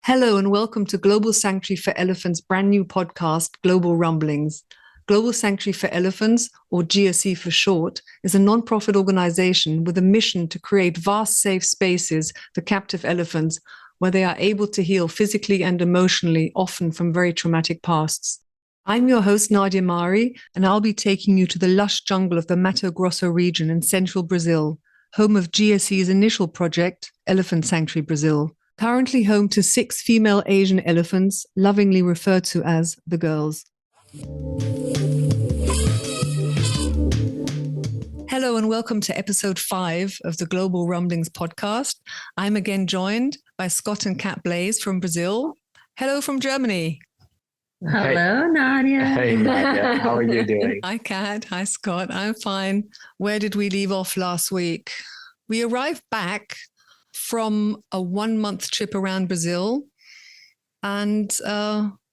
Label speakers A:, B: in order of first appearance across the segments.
A: Hello and welcome to Global Sanctuary for Elephants' brand new podcast, Global Rumblings. Global Sanctuary for Elephants, or GSE for short, is a non-profit organization with a mission to create vast safe spaces for captive elephants where they are able to heal physically and emotionally, often from very traumatic pasts. I'm your host, Nadia Mari, and I'll be taking you to the lush jungle of the Mato Grosso region in central Brazil, home of GSE's initial project, Elephant Sanctuary Brazil. Currently home to 6 female Asian elephants, lovingly referred to as the girls. Hello and welcome to episode 5 of the Global Rumblings podcast. I'm again joined by Scott and Kat Blaze from Brazil. Hello from Germany.
B: Hello, Nadia.
C: Hey, Nadia. How are you doing?
A: Hi, Kat. Hi, Scott. I'm fine. Where did we leave off last week? We arrived back from a 1-month trip around Brazil, and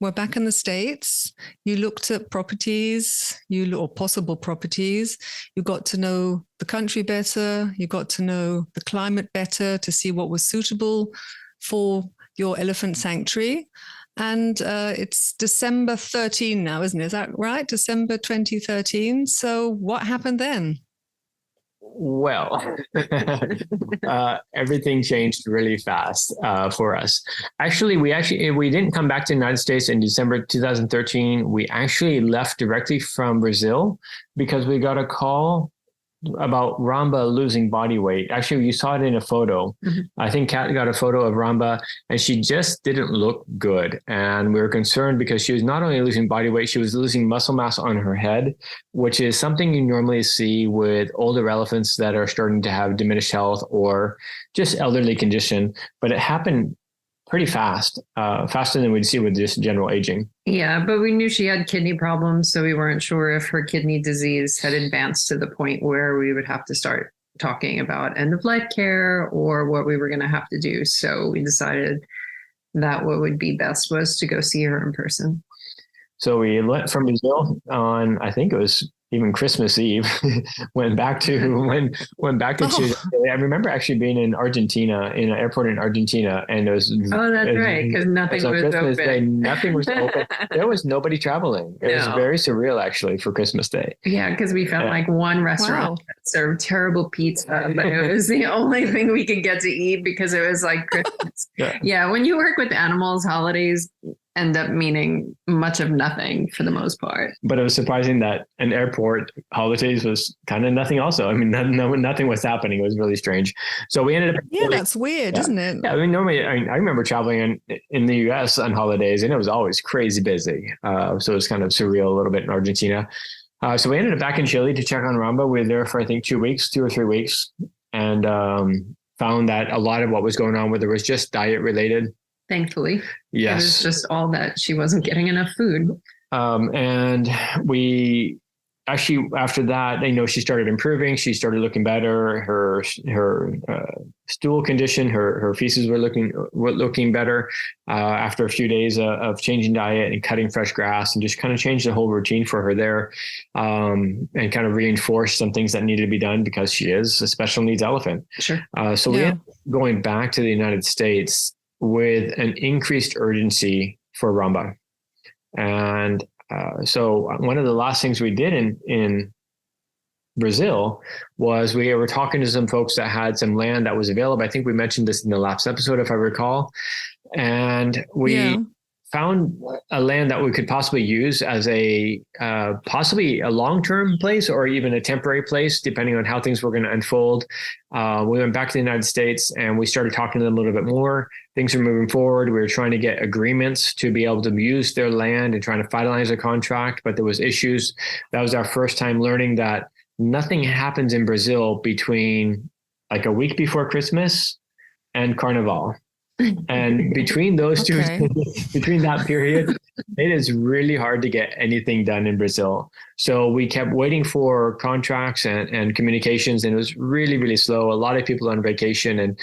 A: we're back in the States. You looked at properties, or possible properties. You got to know the country better. You got to know the climate better to see what was suitable for your elephant sanctuary. And it's December 13 now, isn't it? Is that right? December 2013. So what happened then?
C: Well, everything changed really fast for us. Actually, we didn't come back to the United States in December 2013. We actually left directly from Brazil because we got a call about Ramba losing body weight. Actually, you saw it in a photo. Mm-hmm. I think Kat got a photo of Ramba, and she just didn't look good. And we were concerned because she was not only losing body weight, she was losing muscle mass on her head, which is something you normally see with older elephants that are starting to have diminished health or just elderly condition. But it happened pretty fast, faster than we'd see with just general aging.
B: Yeah, but we knew she had kidney problems, so we weren't sure if her kidney disease had advanced to the point where we would have to start talking about end of life care or what we were going to have to do. So we decided that what would be best was to go see her in person.
C: So we left from Brazil on, I think it was even Christmas Eve, went back to Chile. I remember actually being in Argentina, in an airport in Argentina, and it was
B: that's right, because nothing was
C: Christmas
B: open.
C: Day, nothing was open. There was nobody traveling. It was very surreal, actually, for Christmas Day.
B: Yeah, because we found like one restaurant that served terrible pizza, but it was the only thing we could get to eat because it was like Christmas. Yeah, when you work with animals, holidays end up meaning much of nothing for the most part.
C: But it was surprising that an airport holidays was kind of nothing also. I mean, nothing was happening. It was really strange. So we ended up...
A: that's weird, isn't it?
C: Yeah, I mean, normally, I remember traveling in the US on holidays, and it was always crazy busy. So it was kind of surreal a little bit in Argentina. So we ended up back in Chile to check on Ramba. We were there for, I think, 2 or 3 weeks, and found that a lot of what was going on with her was just diet related.
B: Thankfully.
C: Yes.
B: It was just all that she wasn't getting enough food.
C: And we actually, after that, she started improving. She started looking better. Her stool condition, her feces were looking better after a few days of changing diet and cutting fresh grass, and just kind of changed the whole routine for her there, and kind of reinforced some things that needed to be done because she is a special needs elephant.
B: Sure.
C: So we ended up going back to the United States with an increased urgency for Ramba. And so one of the last things we did in Brazil was we were talking to some folks that had some land that was available. I think we mentioned this in the last episode, if I recall. And we found a land that we could possibly use as possibly a long-term place or even a temporary place, depending on how things were going to unfold. We went back to the United States and we started talking to them a little bit more. Things were moving forward. We were trying to get agreements to be able to use their land and trying to finalize a contract, but there was issues. That was our first time learning that nothing happens in Brazil between like a week before Christmas and Carnival. And between those two, between that period, it is really hard to get anything done in Brazil. So we kept waiting for contracts and communications, and it was really, really slow. A lot of people on vacation. And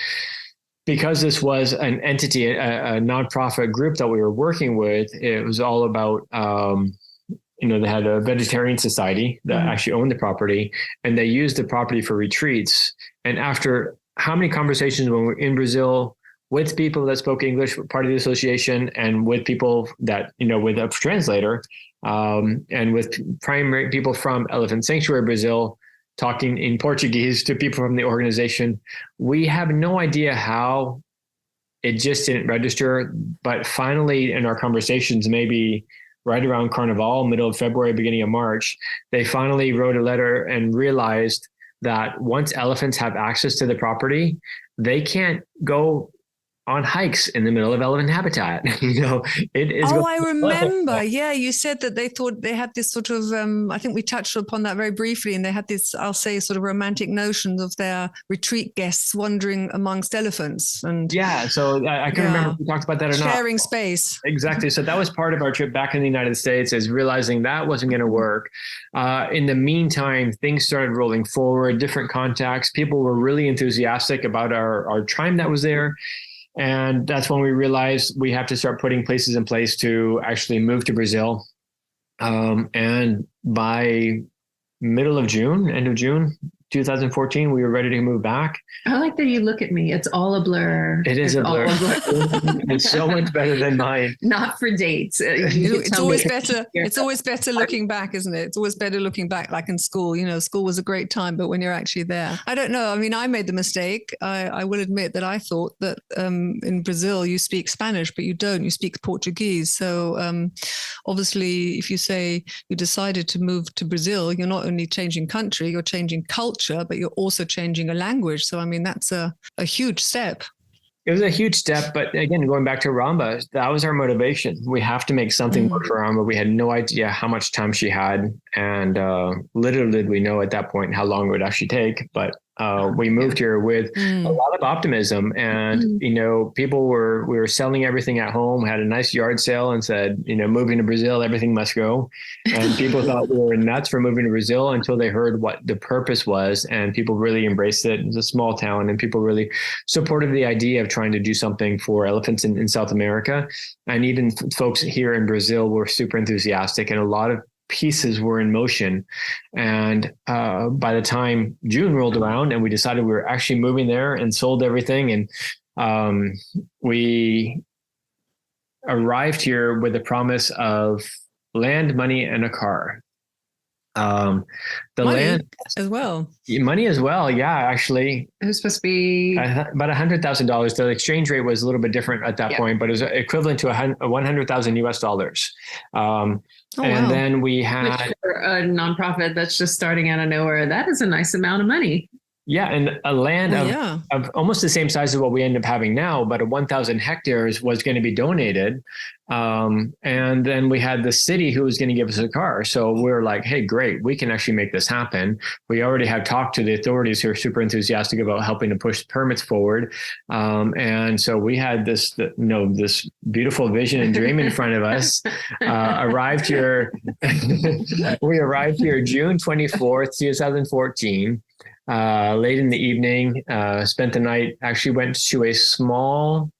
C: because this was an entity, a nonprofit group that we were working with, it was all about, they had a vegetarian society that actually owned the property, and they used the property for retreats. And after how many conversations when we were in Brazil with people that spoke English, part of the association, and with people that, with a translator, and with primary people from Elephant Sanctuary Brazil, talking in Portuguese to people from the organization, we have no idea how it just didn't register. But finally, in our conversations, maybe right around Carnival, middle of February, beginning of March, they finally wrote a letter and realized that once elephants have access to the property, they can't go on hikes in the middle of elephant habitat. It is.
A: Oh, I remember. Yeah, you said that they thought they had this sort of, I think we touched upon that very briefly, and they had this, I'll say, sort of romantic notions of their retreat guests wandering amongst elephants. And
C: yeah, so I can remember if we talked about that or not.
A: Sharing space.
C: Exactly. So that was part of our trip back in the United States, is realizing that wasn't going to work. In the meantime, things started rolling forward, different contacts. People were really enthusiastic about our time that was there. And that's when we realized we have to start putting places in place to actually move to Brazil. And by end of June, 2014, we were ready to move back.
B: I like that you look at me. It's all a blur.
C: It is a blur. It's so much better than mine.
B: Not for dates.
A: It's always better. It's always better looking back, isn't it? It's always better looking back, like in school. School was a great time, but when you're actually there, I don't know. I mean, I made the mistake. I will admit that I thought that in Brazil you speak Spanish, but you don't. You speak Portuguese. So obviously, if you say you decided to move to Brazil, you're not only changing country, you're changing culture, but you're also changing a language. So, I mean, that's a huge step.
C: It was a huge step, but again, going back to Ramba, that was our motivation. We have to make something work for Ramba. We had no idea how much time she had, and little did we know at that point how long it would actually take. But we moved here with a lot of optimism, and we were selling everything at home. Had a nice yard sale and said, moving to Brazil, everything must go. And people thought we were nuts for moving to Brazil until they heard what the purpose was, and people really embraced it. It was a small town, and people really supported the idea of trying to do something for elephants in South America. And even folks here in Brazil were super enthusiastic, and a lot of pieces were in motion. And by the time June rolled around and we decided we were actually moving there and sold everything, and we arrived here with the promise of land, money, and a car. The
A: money
C: land
A: as well.
C: Money as well. Yeah, actually.
B: It was supposed to be
C: about $100,000. The exchange rate was a little bit different at that point, but it was equivalent to $100,000 US dollars. And then we had,
B: which for a nonprofit that's just starting out of nowhere, that is a nice amount of money.
C: Yeah, and a land of almost the same size as what we end up having now, but 1,000 hectares was going to be donated. And then we had the city who was going to give us a car. So we were like, hey, great, we can actually make this happen. We already have talked to the authorities who are super enthusiastic about helping to push permits forward. And so we had this beautiful vision and dream in front of us. Arrived here. We arrived here June 24th, 2014. Late in the evening, spent the night, actually went to a small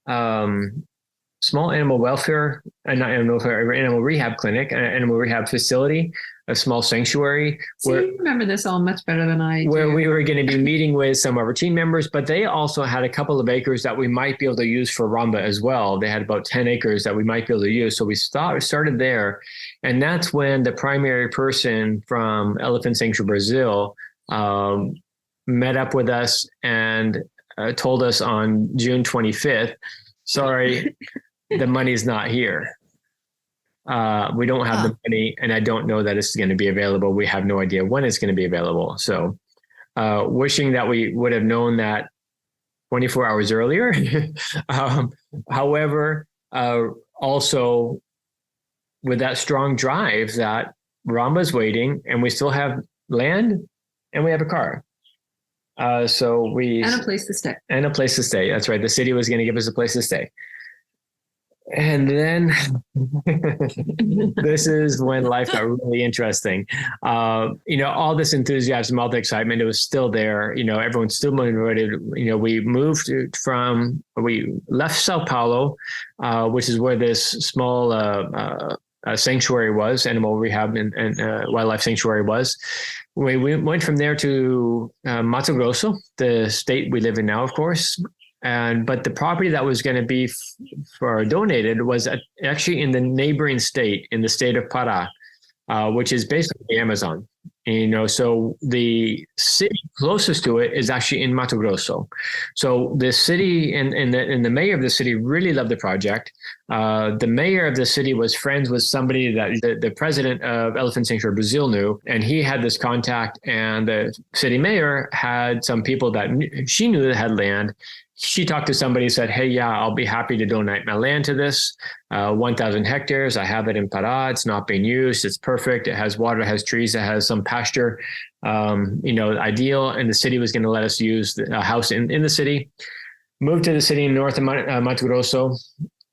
C: animal welfare, animal rehab clinic, animal rehab facility, a small sanctuary.
B: So you remember this all much better than I do.
C: Where we were going to be meeting with some of our team members, but they also had a couple of acres that we might be able to use for Ramba as well. They had about 10 acres that we might be able to use. So we started there. And that's when the primary person from Elephant Sanctuary Brazil met up with us and told us on June 25th, sorry, the money's not here. We don't have the money, and I don't know that it's going to be available. We have no idea when it's going to be available. So wishing that we would have known that 24 hours earlier. However, also with that strong drive that Ramba's waiting, and we still have land, and we have a car. And a
B: place to stay.
C: And a place to stay. That's right. The city was going to give us a place to stay. And then this is when life got really interesting. All this enthusiasm, all the excitement, it was still there. Everyone's still motivated. We left Sao Paulo, which is where this small sanctuary was, animal rehab and wildlife sanctuary was. We went from there to Mato Grosso, the state we live in now, of course. But the property that was going to be donated was actually in the neighboring state, in the state of Pará, which is basically the Amazon. So the city closest to it is actually in Mato Grosso. So the city and the mayor of the city really loved the project. The mayor of the city was friends with somebody that the president of Elephant Sanctuary Brazil knew, and he had this contact. And the city mayor had some people that she knew that had land. She talked to somebody, said, "Hey, yeah, I'll be happy to donate my land to this. 1,000 hectares. I have it in Pará. It's not being used. It's perfect. It has water, it has trees, it has some pasture. Ideal." And the city was going to let us use a house in the city. Moved to the city in north of Mato Grosso.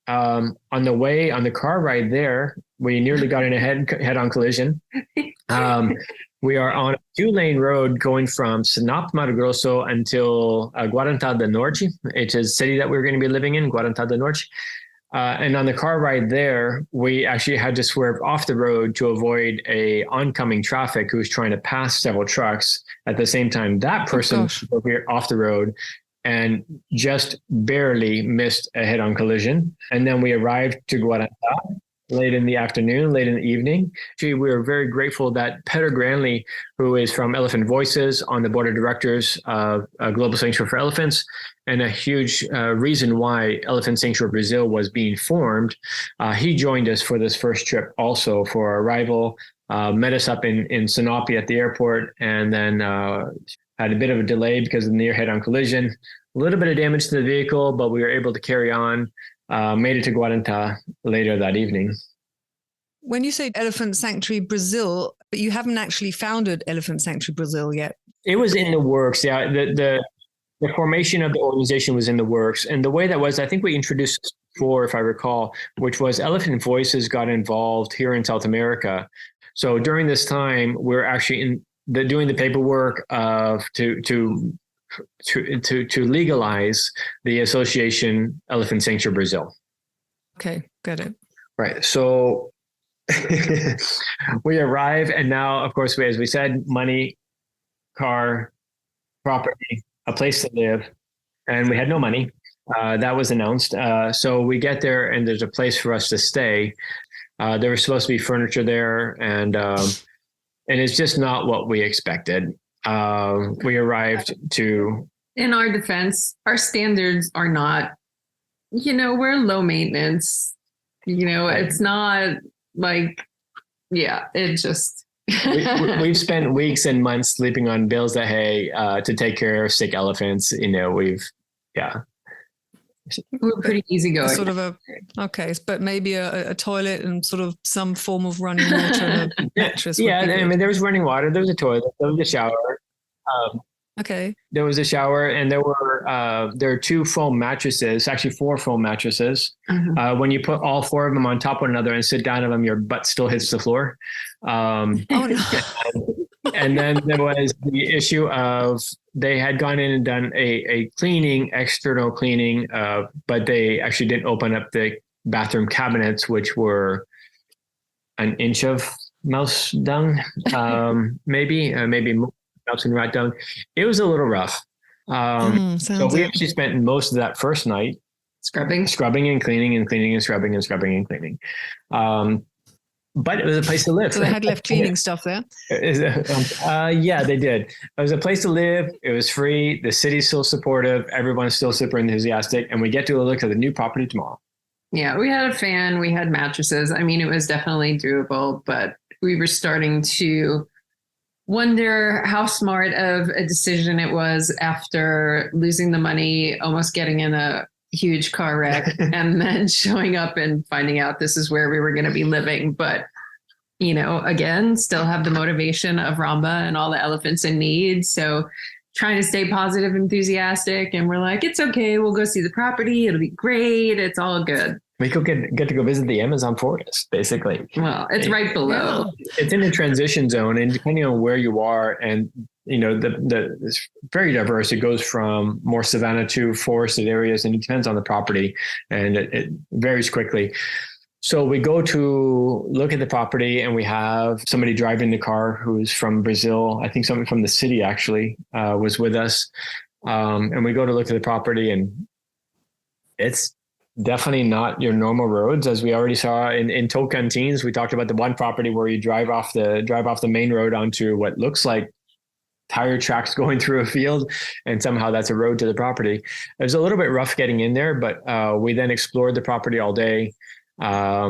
C: On the car ride there, we nearly got in a head-on collision. We are on a 2-lane road going from Sinop, Mato Grosso until Guarantá do Norte, which is the city that we're going to be living in, Guarantá do Norte. And on the car ride there, we actually had to swerve off the road to avoid a oncoming traffic who was trying to pass several trucks. At the same time, that person was off the road and just barely missed a head-on collision. And then we arrived to Guarantá late in the afternoon, late in the evening. Actually, we were very grateful that Peter Granley, who is from Elephant Voices on the board of directors of Global Sanctuary for Elephants, and a huge reason why Elephant Sanctuary Brazil was being formed, he joined us for this first trip also for our arrival, met us up in Sinop at the airport, and then had a bit of a delay because of the near head-on collision. A little bit of damage to the vehicle, but we were able to carry on. Made it to Guarantá later that evening.
A: When you say Elephant Sanctuary Brazil, but you haven't actually founded Elephant Sanctuary Brazil yet.
C: It was in the works. Yeah, the formation of the organization was in the works. And the way that was, I think we introduced before, if I recall, which was Elephant Voices got involved here in South America. So during this time, we're actually doing the paperwork of to legalize the association Elephant Sanctuary Brazil.
A: Okay, got it.
C: Right. So we arrive, and now, of course, as we said, money, car, property, a place to live, and we had no money. That was announced. So we get there, and there's a place for us to stay. There was supposed to be furniture there, and it's just not what we expected. We arrived to...
B: In our defense, our standards are not, we're low maintenance. It's not like, it just...
C: We've spent weeks and months sleeping on bales of hay to take care of sick elephants.
B: We're pretty easygoing.
A: Sort of but maybe a toilet and sort of some form of running water and a mattress.
C: Yeah, there was running water, there was a toilet, there was a shower.
A: Okay.
C: There was a shower, and there are 2 foam mattresses, actually 4 foam mattresses. Mm-hmm. When you put all 4 of them on top of one another and sit down on them, your butt still hits the floor.
A: No.
C: And then there was the issue of they had gone in and done a external cleaning, but they actually didn't open up the bathroom cabinets, which were an inch of mouse dung, maybe mouse and rat dung. It was a little rough. So we actually spent most of that first night scrubbing and cleaning and cleaning and scrubbing and scrubbing and cleaning. But it was a place to live.
A: So they had left cleaning stuff there?
C: Yeah, they did. It was a place to live. It was free. The city's still supportive. Everyone's still super enthusiastic. And we get to look at the new property tomorrow.
B: Yeah, we had a fan. We had mattresses. I mean, it was definitely doable, but we were starting to wonder how smart of a decision it was after losing the money, almost getting in a huge car wreck, and then showing up and finding out this is where we were going to be living. But, again, still have the motivation of Ramba and all the elephants in need. So trying to stay positive, enthusiastic. And we're like, it's okay. We'll go see the property. It'll be great. It's all good.
C: we could get to go visit the Amazon forest, basically.
B: Well, it's right below.
C: It's in a transition zone, and depending on where you are, and it's very diverse. It goes from more savanna to forested areas, and it depends on the property, and it varies quickly. So we go to look at the property, and we have somebody driving the car who's from Brazil. I think someone from the city actually was with us, and we go to look at the property, and it's definitely not your normal roads, as we already saw in Tocantins. We talked about the one property where you drive off the main road onto what looks like tire tracks going through a field, and somehow that's a road to the property. It was a little bit rough getting in there, but we then explored the property all day. I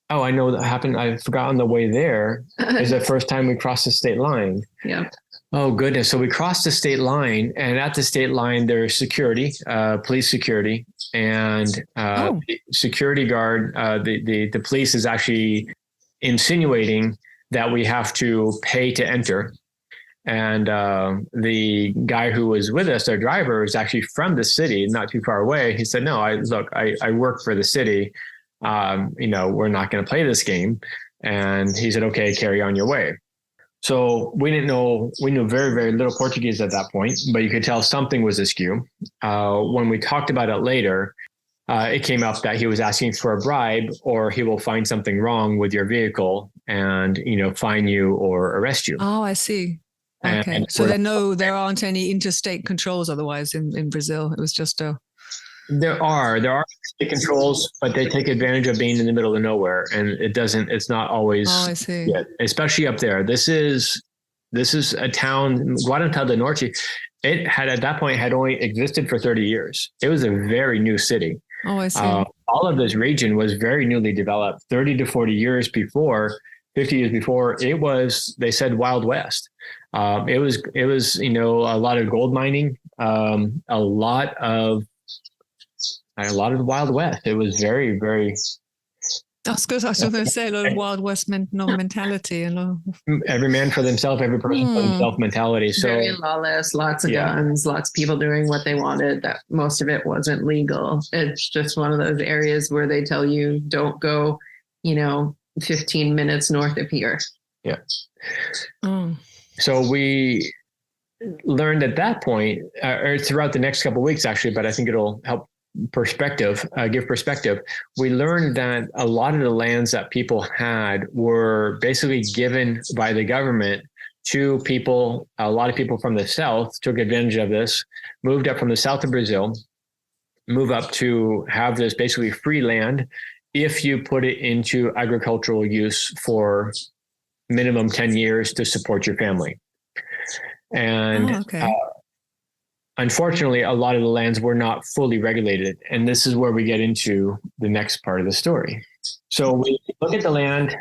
C: know that happened. I forgot on the way there is the first time we crossed the state line.
B: Yeah.
C: Oh goodness. So we crossed the state line, and at the state line, there's security, police security, and the security guard, the police is actually insinuating that we have to pay to enter. And the guy who was with us, our driver, was actually from the city, not too far away. He said, "No, I work for the city. We're not going to play this game." And he said, "Okay, carry on your way." So we knew very, very little Portuguese at that point, but you could tell something was askew. When we talked about it later, it came up that he was asking for a bribe, or he will find something wrong with your vehicle and, fine you or arrest you.
A: Oh, I see. Okay.
C: And
A: So there aren't any interstate controls otherwise in Brazil. It was just
C: There are state controls, but they take advantage of being in the middle of nowhere, and it's not always.
A: Oh, I see.
C: Yet, especially up there. This is a town, Guarantá do Norte. It at that point had only existed for 30 years. It was a very new city.
A: Oh, I see.
C: All of this region was very newly developed. 30 to 40 years before, 50 years before, it was, they said, Wild West. It was a lot of gold mining, a lot of the Wild West. It was very, very.
A: I was going to say a lot of Wild West mentality,
C: Every man for themselves, every person for themselves mentality. So
B: very lawless, lots of guns, lots of people doing what they wanted. That most of it wasn't legal. It's just one of those areas where they tell you don't go, 15 minutes north of here.
C: Yeah. So we learned at that point, or throughout the next couple of weeks, actually, but I think it'll help give perspective. We learned that a lot of the lands that people had were basically given by the government to people. A lot of people from the south took advantage of this, moved up from the south of Brazil, move up to have this basically free land if you put it into agricultural use for minimum 10 years to support your family. And unfortunately, a lot of the lands were not fully regulated. And this is where we get into the next part of the story. So we look at the land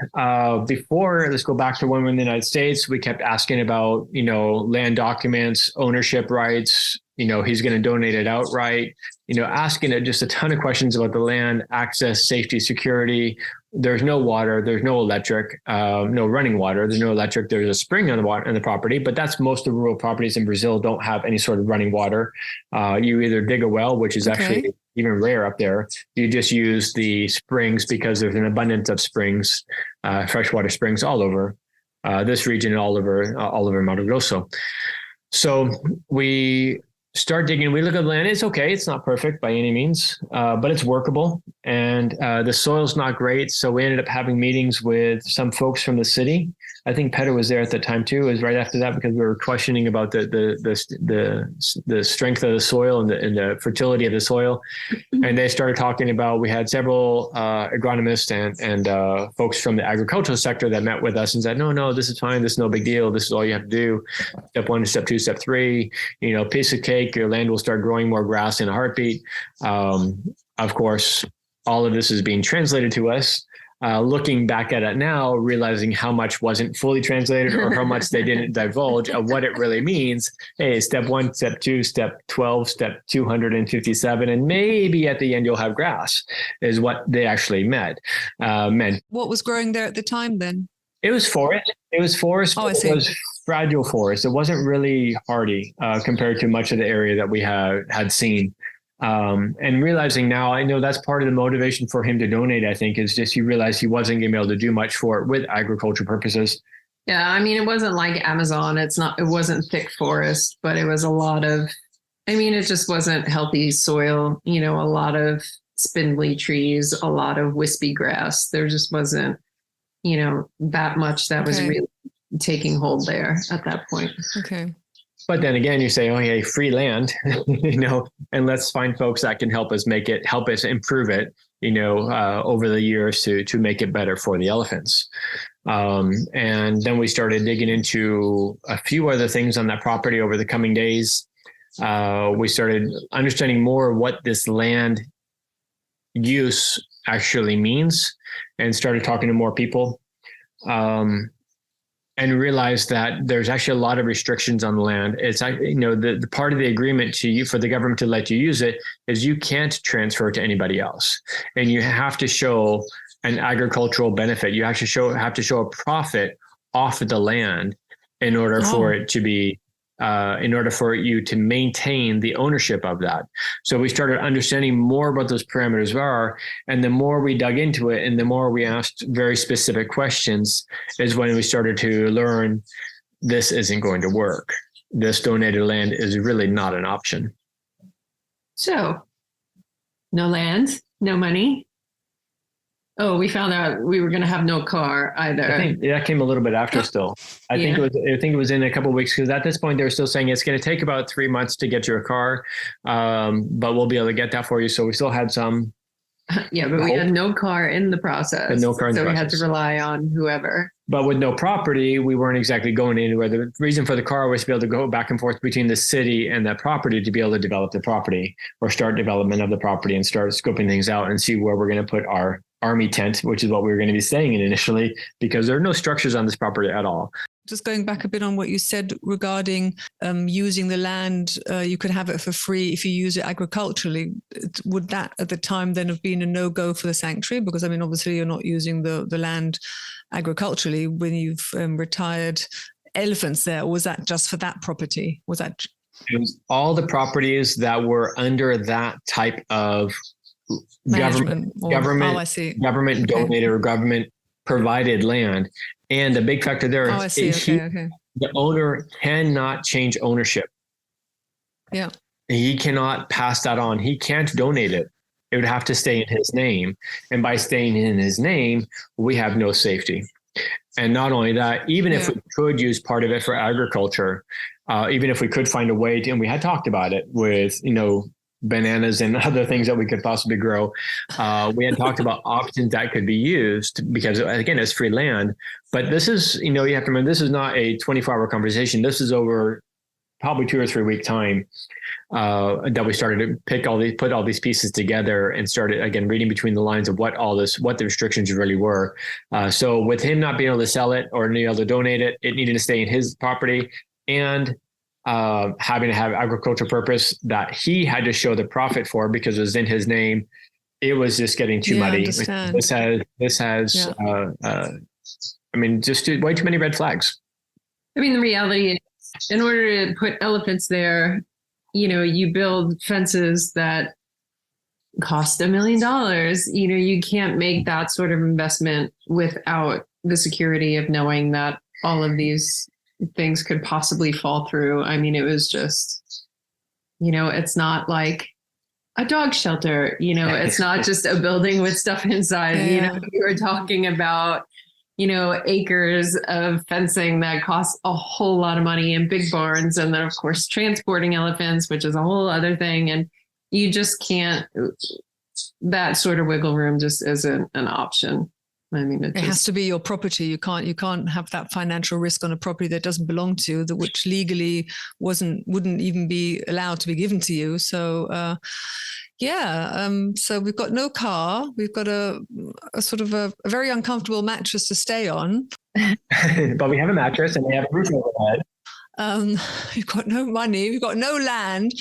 C: before. Let's go back to when we were in the United States. We kept asking about, land documents, ownership rights. He's going to donate it outright. Asking it just a ton of questions about the land, access, safety, security. There's no water. There's no electric. No running water. There's no electric. There's a spring on the property, but that's most of the rural properties in Brazil don't have any sort of running water. You either dig a well, which is actually even rare up there. You just use the springs because there's an abundance of springs, freshwater springs all over this region, all over Mato Grosso. So we start digging. We look at the land. It's okay. It's not perfect by any means, but it's workable. And the soil's not great. So we ended up having meetings with some folks from the city. I think Petter was there at the time too. It was right after that because we were questioning about the strength of the soil and the fertility of the soil. And they started talking about, we had several agronomists and folks from the agricultural sector that met with us and said, no, this is fine. This is no big deal. This is all you have to do. Step 1, step 2, step 3, piece of cake, your land will start growing more grass in a heartbeat. Of course, all of this is being translated to us. Looking back at it now, realizing how much wasn't fully translated or how much they didn't divulge of what it really means. Hey, step 1, step 2, step 12, step 257, and maybe at the end you'll have grass is what they actually meant.
A: What was growing there at the time then?
C: It was forest.
A: Oh, I see.
C: It was fragile forest. It wasn't really hardy compared to much of the area that we had seen. And realizing now, I know that's part of the motivation for him to donate, I think, is just he realized he wasn't going to be able to do much for it with agriculture purposes.
B: Yeah, I mean, it wasn't like Amazon. It wasn't thick forest, but it was a lot of, I mean, it just wasn't healthy soil, a lot of spindly trees, a lot of wispy grass. There just wasn't, that much that was really taking hold there at that point.
A: Okay.
C: But then again, you say, oh, hey, free land, and let's find folks that can help us improve it, over the years to make it better for the elephants. And then we started digging into a few other things on that property over the coming days. We started understanding more what this land use actually means and started talking to more people. And realized that there's actually a lot of restrictions on the land. It's, the part of the agreement for the government to let you use it is you can't transfer it to anybody else. And you have to show an agricultural benefit. You actually have to show a profit off of the land in order for it to be, in order for you to maintain the ownership of that. So we started understanding more what those parameters are. And the more we dug into it and the more we asked very specific questions is when we started to learn this isn't going to work. This donated land is really not an option.
B: So no land, no money. Oh, we found out we were going to have no car either.
C: I think that came a little bit after still. I think it was in a couple of weeks because at this point they were still saying it's going to take about 3 months to get you a car, but we'll be able to get that for you. So we still had some.
B: Yeah, but we had no car in the process.
C: No car in the process.
B: So we had to rely on whoever.
C: But with no property, we weren't exactly going anywhere. The reason for the car was to be able to go back and forth between the city and that property to be able to develop the property or start development of the property and start scoping things out and see where we're going to put our army tent, which is what we were going to be staying in initially, because there are no structures on this property at all.
A: Just going back a bit on what you said regarding using the land, you could have it for free if you use it agriculturally. Would that at the time then have been a no-go for the sanctuary? Because, I mean, obviously you're not using the land agriculturally when you've retired elephants there. Or was that just for that property? It was
C: all the properties that were under that type of government donated or government provided land. And the big factor there is the owner cannot change ownership.
A: Yeah.
C: He cannot pass that on. He can't donate it. It would have to stay in his name. And by staying in his name, we have no safety. And not only that, even if we could use part of it for agriculture, even if we could find a way to, and we had talked about it with, bananas and other things that we could possibly grow. We had talked about options that could be used because, again, it's free land. But this is, you have to remember, this is not a 24-hour conversation. This is over probably 2 or 3 week time that we started to put all these pieces together and started, again, reading between the lines of what the restrictions really were. So with him not being able to sell it or being able to donate it, it needed to stay in his property and having to have agricultural purpose that he had to show the profit for because it was in his name. It was just getting too muddy. This has just way too many red flags.
B: I mean, the reality is, in order to put elephants there, you build fences that cost $1 million. You can't make that sort of investment without the security of knowing that all of these things could possibly fall through. I mean, it was just, it's not like a dog shelter, it's not just a building with stuff inside. We were talking about, acres of fencing that costs a whole lot of money and big barns. And then of course, transporting elephants, which is a whole other thing. And you just can't, that sort of wiggle room just isn't an option. I mean,
A: it has to be your property. You can't have that financial risk on a property that doesn't belong to you, which legally wouldn't even be allowed to be given to you. So, so we've got no car. We've got a sort of a very uncomfortable mattress to stay on.
C: But we have a mattress and we have a roof overhead.
A: We've got no money. We've got no land.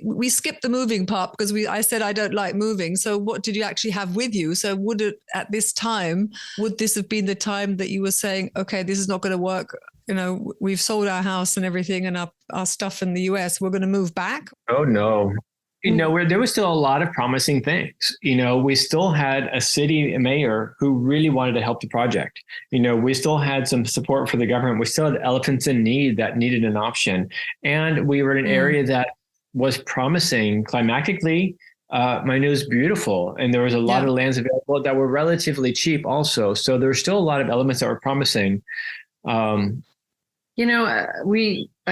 A: We skipped the moving part because I said I don't like moving. So what did you actually have with you? So would this have been the time that you were saying, okay, this is not going to work? We've sold our house and everything and our stuff in the US. We're going to move back?
C: Oh, no. where there was still a lot of promising things. We still had a city mayor who really wanted to help the project. We still had some support for the government. We still had elephants in need that needed an option. And we were in an area that was promising climatically. Manu is beautiful, and there was a lot of lands available that were relatively cheap also. So there were still a lot of elements that were promising.
B: I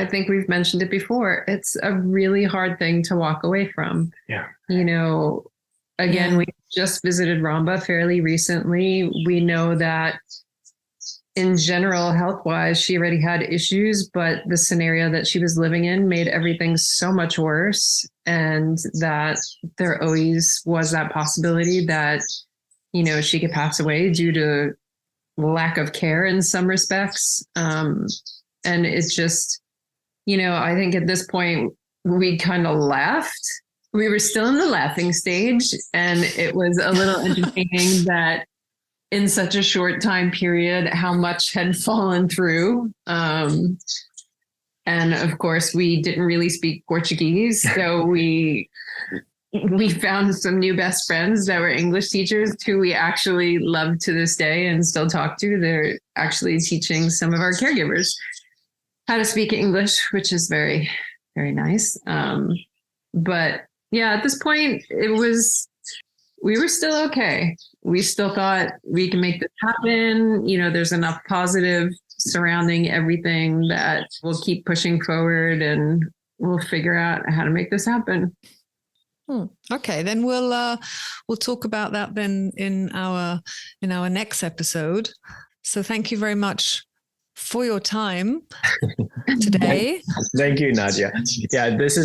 B: think we've mentioned it before. It's a really hard thing to walk away from.
C: Yeah.
B: We just visited Ramba fairly recently. We know that in general, health-wise, she already had issues, but the scenario that she was living in made everything so much worse. And that there always was that possibility that, she could pass away due to lack of care in some respects. And it's just, I think at this point, we kind of laughed. We were still in the laughing stage. And it was a little entertaining that in such a short time period, how much had fallen through. And of course, we didn't really speak Portuguese. So we found some new best friends that were English teachers who we actually love to this day and still talk to. They're actually teaching some of our caregivers how to speak English, which is very, very nice. But yeah, at this point, we were still okay. We still thought we can make this happen. There's enough positive surrounding everything that we'll keep pushing forward and we'll figure out how to make this happen.
A: Okay, then we'll talk about that then in our next episode. So thank you very much for your time today.
C: Thank you, Nadia. Yeah, this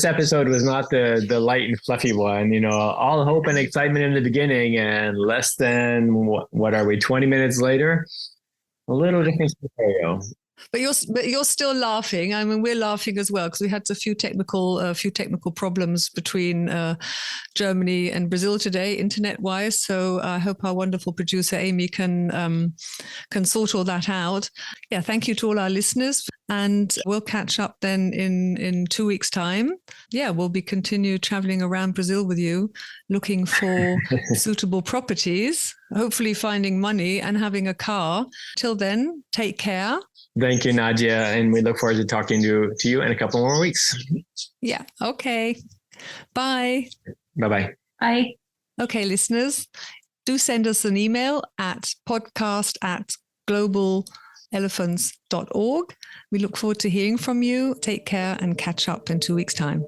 C: episode was not the light and fluffy one. All hope and excitement in the beginning, and less than what are we? 20 minutes later, a little different scenario.
A: But you're still laughing. I mean, we're laughing as well because we had a few technical problems between Germany and Brazil today, internet-wise. So I hope our wonderful producer Amy can sort all that out. Yeah, thank you to all our listeners, and we'll catch up then in 2 weeks' time. Yeah, we'll be continue traveling around Brazil with you, looking for suitable properties, hopefully finding money and having a car. Till then, take care.
C: Thank you, Nadia. And we look forward to talking to you in a couple more weeks.
A: Yeah. Okay. Bye.
C: Bye-bye.
B: Bye.
A: Okay, listeners, do send us an email at podcast@globalelephants.org. We look forward to hearing from you. Take care and catch up in 2 weeks' time.